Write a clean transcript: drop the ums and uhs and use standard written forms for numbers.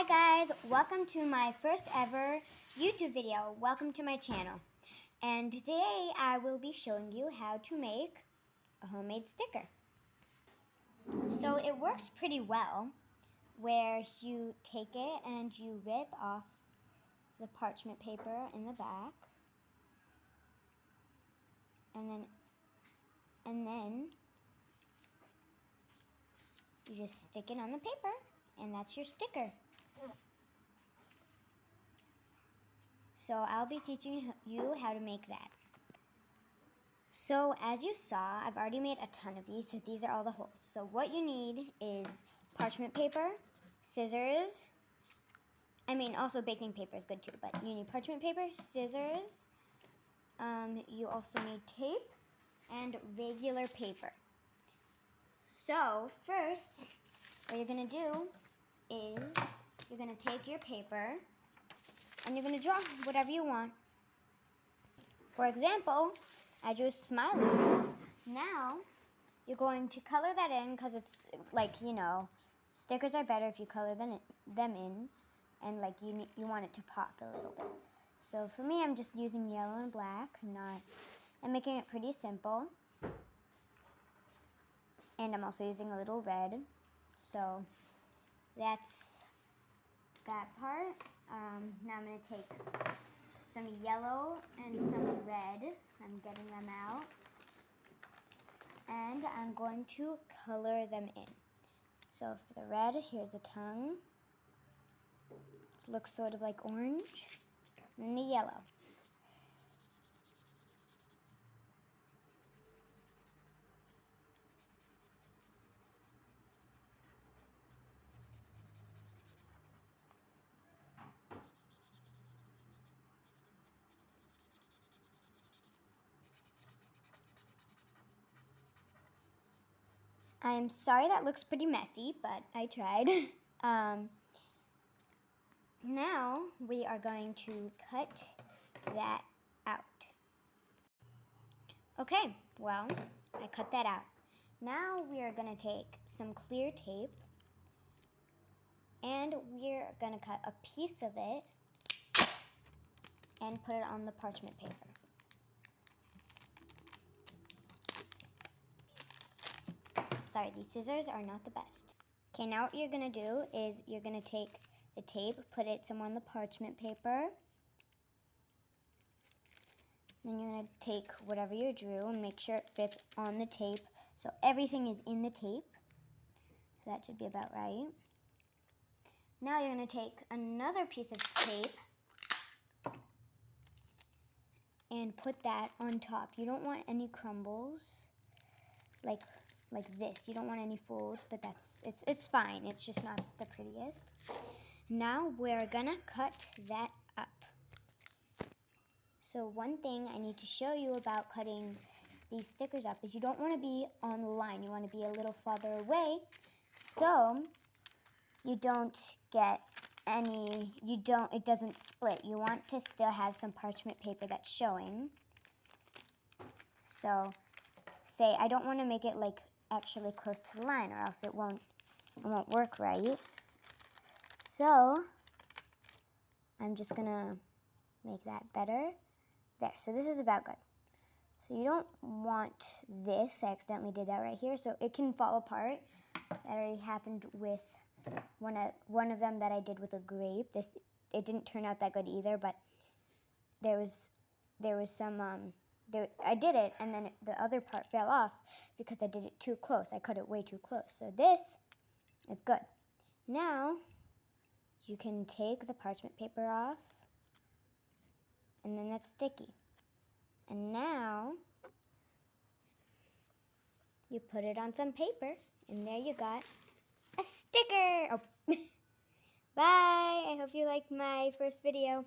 Hi guys, welcome to my first ever YouTube video. Welcome to my channel. And today I will be showing you how to make a homemade sticker. So it works pretty well where you take it and you rip off the parchment paper in the back. And then you just stick it on the paper and that's your sticker. So I'll be teaching you how to make that. So as you saw, I've already made a ton of these, so these are all the holes. So what you need is parchment paper, scissors, also baking paper is good too, but you need parchment paper, scissors, you also need tape, and regular paper. So first, what you're going to do is you're going to take your paper and you're going to draw whatever you want. For example, I drew smileys. Now, you're going to color that in because it's stickers are better if you color them in, and you want it to pop a little bit. So for me, I'm just using yellow and black. I'm making it pretty simple. And I'm also using a little red. So that's that part. Now I'm going to take some yellow and some red. I'm getting them out. And I'm going to color them in. So for the red, here's the tongue. It looks sort of like orange. And the yellow. I'm sorry that looks pretty messy, but I tried. Now we are going to cut that out. Okay, well, I cut that out. Now we are going to take some clear tape and we're going to cut a piece of it and put it on the parchment paper. Sorry, these scissors are not the best. Okay, now what you're going to do is you're going to take the tape, put it somewhere on the parchment paper. Then you're going to take whatever you drew and make sure it fits on the tape. So everything is in the tape. So that should be about right. Now you're going to take another piece of tape and put that on top. You don't want any crumbles like this. You don't want any folds, but it's fine. It's just not the prettiest. Now we're gonna cut that up. So one thing I need to show you about cutting these stickers up is you don't want to be on the line. You want to be a little farther away so you don't get it doesn't split. You want to still have some parchment paper that's showing. So say I don't want to make it actually close to the line, or else it won't work right. So I'm just gonna make that better. There, so this is about good. So you don't want this. I accidentally did that right here, so it can fall apart. That already happened with one of them that I did with a grape. It didn't turn out that good either, but there was some I did it, and then the other part fell off because I did it too close. I cut it way too close. So this is good. Now you can take the parchment paper off, and then that's sticky. And now you put it on some paper, and there you got a sticker. Oh. Bye. I hope you liked my first video.